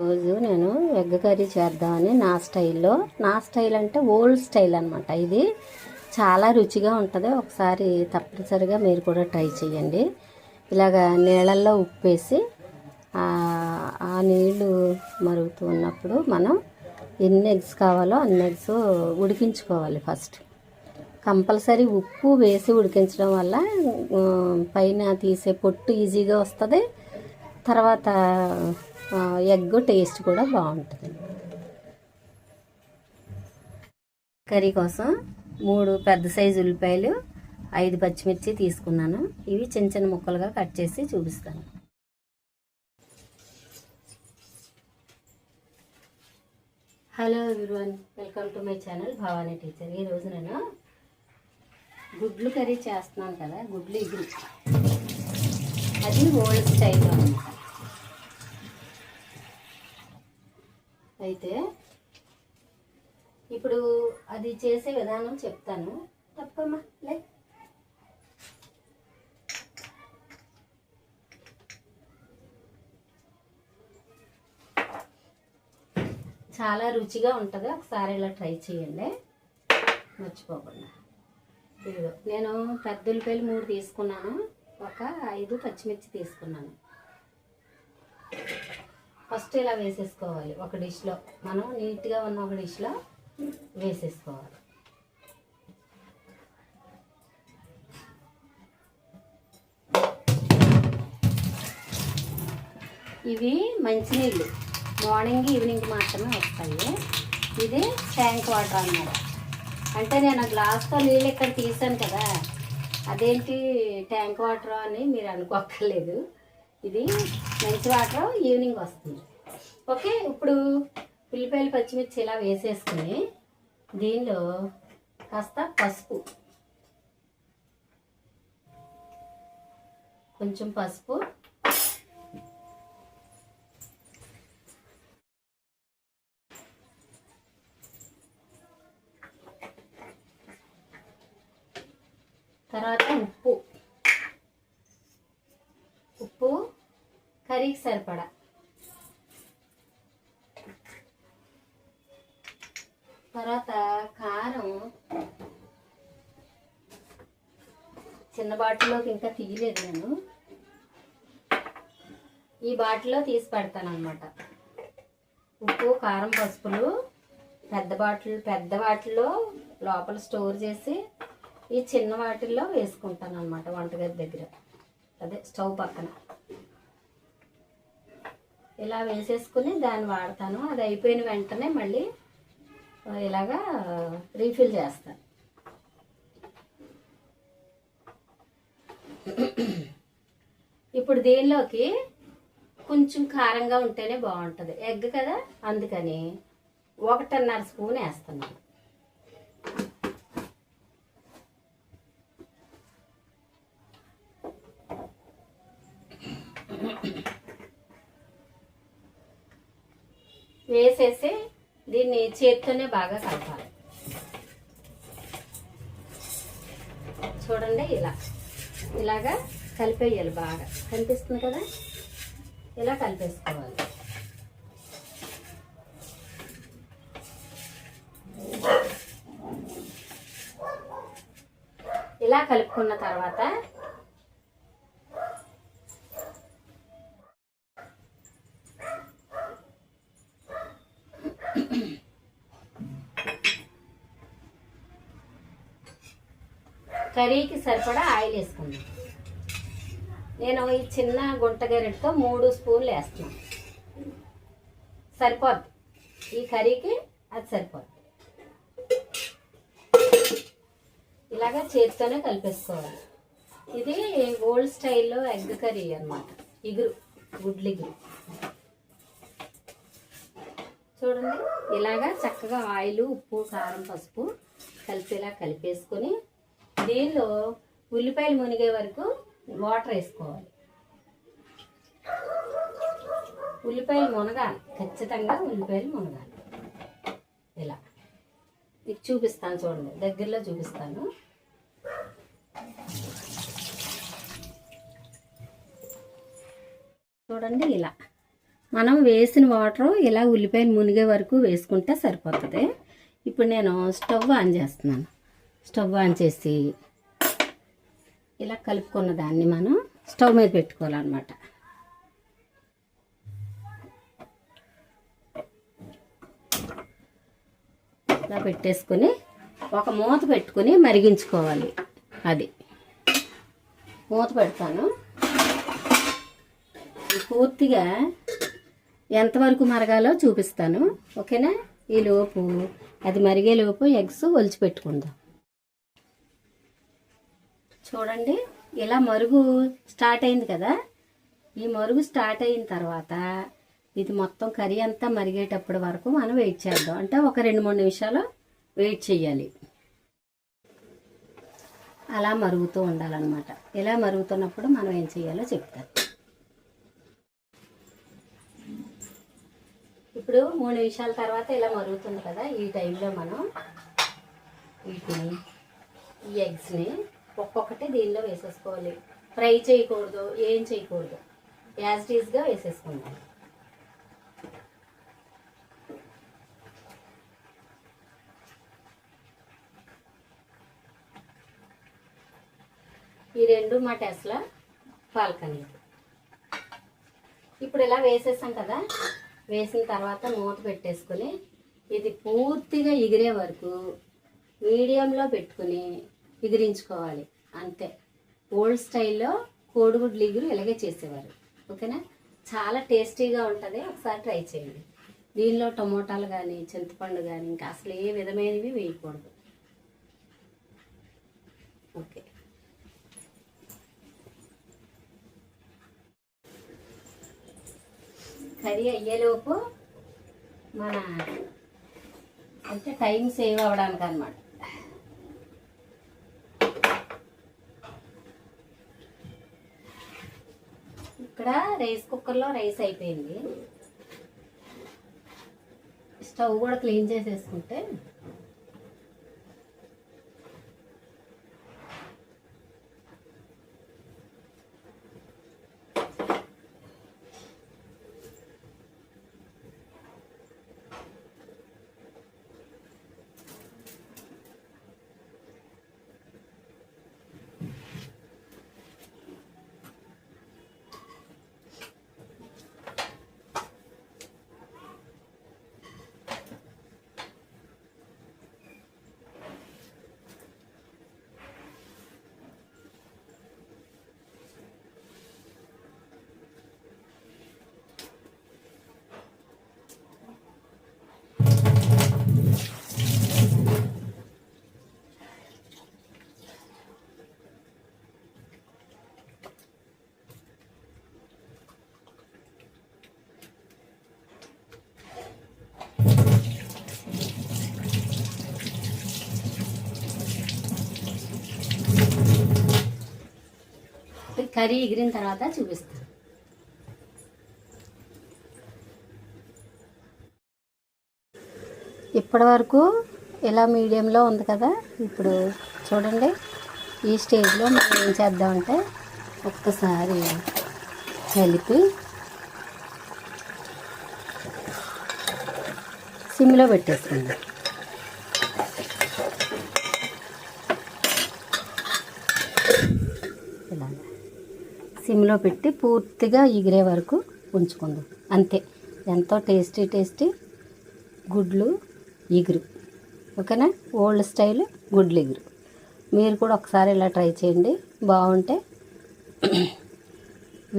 రోజు నేను egg curry చేద్దామని నా స్టైల్ అంటే ఓల్డ్ స్టైల్ అనమాట. ఇది చాలా రుచిగా ఉంటుంది. ఒకసారి తప్పనిసరిగా మీరు కూడా ట్రై చేయండి. ఇలాగ నీళ్ళల్లో ఉప్పేసి ఆ నీళ్ళు మరుగుతూ ఉన్నప్పుడు మనం ఎన్ని ఎగ్స్ కావాలో అన్ని ఎగ్స్ ఉడికించుకోవాలి. ఫస్ట్ కంపల్సరీ ఉప్పు వేసి ఉడికించడం వల్ల పైన తీసే పొట్టు ఈజీగా వస్తుంది. తర్వాత ఎగ్ టేస్ట్ కూడా బాగుంటుంది. కర్రీ కోసం 3 పెద్ద సైజు ఉల్లిపాయలు, 5 పచ్చిమిర్చి తీసుకున్నాను. ఇవి చిన్న చిన్న ముక్కలుగా కట్ చేసి చూపిస్తాను. Hello everyone, welcome to my channel Bhavani teacher. ఈరోజు నేను గుడ్లు కర్రీ చేస్తున్నాను కదా, గుడ్లు ఇగురు. అది ఓల్డ్ స్టైల్లో అన్నమాట. అయితే ఇప్పుడు అది చేసే విధానం చెప్తాను. తప్పమ్మా లే. చాలా రుచిగా ఉంటుంది. ఒకసారి ఇలా ట్రై చేయండి మర్చిపోకుండా. ఇదిగో నేను పెద్ద ఉల్లిపాయలు 3 తీసుకున్నాను. ఒక 5 పచ్చిమిర్చి తీసుకున్నాను. ఫస్ట్ ఇలా వేసేసుకోవాలి. ఒక డిష్లో మనం నీట్గా ఉన్న ఒక డిష్లో వేసేసుకోవాలి. ఇవి మంచినీళ్ళు మార్నింగ్ ఈవినింగ్ మాత్రమే వస్తాయి. ఇది ట్యాంక్ వాటర్ అన్నమాట. అంటే నేను గ్లాస్తో నీళ్ళు ఇక్కడ తీసాను కదా, అదేంటి ట్యాంక్ వాటర్ అని మీరు అనుకోక్కర్లేదు. ఇది మంచి వాటర్ ఈవినింగ్ వస్తుంది. ఓకే, ఇప్పుడు ఉల్లిపాయలు పచ్చిమిర్చి ఇలా వేసేసుకుని దీనిలో కాస్త పసుపు, కొంచెం పసుపు, తర్వాత ఉప్పు కర్రీకి సరిపడా, తర్వాత కారం చిన్న బాటిల్లోకి ఇంకా తీయలేదు నేను, ఈ బాటిల్లో తీసి పెడతాను అన్నమాట. ఉప్పు కారం పసుపులు పెద్ద బాటిల్లో లోపల స్టోర్ చేసి ఈ చిన్న వాటిల్లో వేసుకుంటాను అన్నమాట. వంటగది దగ్గర, అదే స్టవ్ పక్కన ఇలా వేసేసుకుని దాన్ని వాడతాను. అది అయిపోయిన వెంటనే మళ్ళీ ఇలాగా రీఫిల్ చేస్తాను. ఇప్పుడు దీనిలోకి కొంచెం కారంగా ఉంటేనే బాగుంటుంది. ఎగ్ కదా, అందుకని 1.5 స్పూన్ వేస్తున్నాను. వేసేసి దీన్ని చేత్తోనే బాగా కలపాలి. చూడండి, ఇలాగా కలిపేయాలి. బాగా కనిపిస్తుంది కదా, ఇలా కలిపేసుకోవాలి. ఇలా కలుపుకున్న తర్వాత కర్రీకి సరిపడా ఆయిల్ వేసుకుందాం. నేను ఈ చిన్న గుంట గరిటతో 3 స్పూన్లు వేస్తున్నాను. సరిపోద్ది, ఈ కర్రీకి అది సరిపోద్ది. ఇలాగా చేతితోనే కలిపేసుకోవాలి. ఇది ఓల్డ్ స్టైల్లో ఎగ్ కర్రీ అన్నమాట. గుడ్లు ఇగురు. చూడండి, ఇలాగా చక్కగా ఆయిల్, ఉప్పు, కారం, పసుపు కలిపేలా కలిపేసుకొని దీనిలో ఉల్లిపాయలు మునిగే వరకు వాటర్ వేసుకోవాలి. ఉల్లిపాయలు మునగాలి, ఖచ్చితంగా ఉల్లిపాయలు మునగాలి. ఇలా మీకు చూపిస్తాను, చూడండి, దగ్గరలో చూపిస్తాను. చూడండి, ఇలా మనం వేసిన వాటర్ ఇలా ఉల్లిపాయలు మునిగే వరకు వేసుకుంటే సరిపోతుంది. ఇప్పుడు నేను స్టవ్ ఆన్ చేస్తున్నాను. స్టవ్ ఆన్ చేసి ఇలా కలుపుకున్న దాన్ని మనం స్టవ్ మీద పెట్టుకోవాలన్నమాట. ఇలా పెట్టేసుకొని ఒక మూత పెట్టుకొని మరిగించుకోవాలి. అది మూత పెడతాను. పూర్తిగా ఎంతవరకు మరగాలో చూపిస్తాను, ఓకేనా? ఈలోపు అది మరిగేలోపు ఎగ్స్ ఒలిచి పెట్టుకుందాం. చూడండి, ఇలా మరుగు స్టార్ట్ అయింది కదా. ఈ మరుగు స్టార్ట్ అయిన తర్వాత ఇది మొత్తం కర్రీ అంతా మరిగేటప్పటి వరకు మనం వెయిట్ చేద్దాం. అంటే ఒక 2-3 నిమిషాలు వెయిట్ చేయాలి. అలా మరుగుతూ ఉండాలన్నమాట. ఇలా మరుగుతున్నప్పుడు మనం ఏం చేయాలో చెప్తాను. ఇప్పుడు 3 నిమిషాల తర్వాత ఇలా మరుగుతుంది కదా. ఈ టైంలో మనం వీటిని, ఈ ఎగ్స్ని ఒక్కొక్కటి దీనిలో వేసేసుకోవాలి. ఫ్రై చేయకూడదు, ఏం చేయకూడదు, యాజ్ ఇట్ ఈస్గా వేసేసుకుందాం. ఈ 2 మా టెస్లా ఫాల్కనీ. ఇప్పుడు ఇలా వేసేసాం కదా. వేసిన తర్వాత మూత పెట్టేసుకొని ఇది పూర్తిగా ఎగిరే వరకు మీడియంలో పెట్టుకుని ఎగిరించుకోవాలి. అంతే. ఓల్డ్ స్టైల్లో కోడిగుడ్లు ఎగురు ఇలాగే చేసేవారు, ఓకేనా? చాలా టేస్టీగా ఉంటుంది. ఒకసారి ట్రై చేయండి. దీనిలో టమోటాలు కానీ చింతపండు కానీ ఇంకా అసలు ఏ విధమైనవి వేయకూడదు. ఓకే. కర్రీ అయ్యేలోపు మన అంటే టైం సేవ్ అవ్వడానికి అన్నమాట. ఇక్కడ రైస్ కుక్కర్లో రైస్ అయిపోయింది. స్టవ్ కూడా క్లీన్ చేసేసుకుంటే కర్రీ ఎగిరిన తర్వాత చూపిస్తాను. ఇప్పటి వరకు ఇలా మీడియంలో ఉంది కదా. ఇప్పుడు చూడండి, ఈ స్టేజ్లో మనం ఏం చేద్దామంటే ఒక్కసారి కలిపి సిమ్లో పెట్టేసుకుందాం. ఇలా సిమ్లో పెట్టి పూర్తిగా ఎగిరే వరకు ఉంచుకుందాం. అంతే. ఎంతో టేస్టీ గుడ్లు ఎగురు, ఓకేనా? ఓల్డ్ స్టైల్ గుడ్లు ఎగురు. మీరు కూడా ఒకసారి ఇలా ట్రై చేయండి. బాగుంటే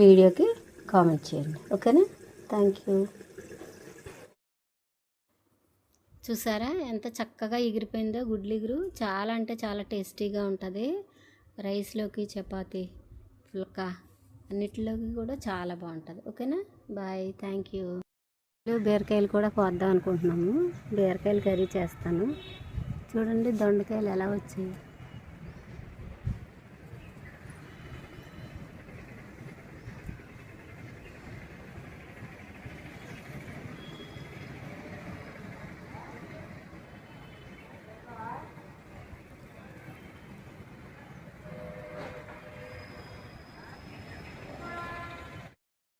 వీడియోకి కామెంట్ చేయండి, ఓకేనా? Thank you. చూసారా ఎంత చక్కగా ఎగిరిపోయిందో గుడ్లు ఎగురు. చాలా అంటే చాలా టేస్టీగా ఉంటుంది. రైస్లోకి, చపాతీ, పుల్కా అన్నిటిలోకి కూడా చాలా బాగుంటుంది, ఓకేనా? Bye, thank you. బీరకాయలు కూడా కోద్దాం అనుకుంటున్నాము. బీరకాయలు కర్రీ చేస్తాను. చూడండి దొండకాయలు ఎలా వచ్చాయి.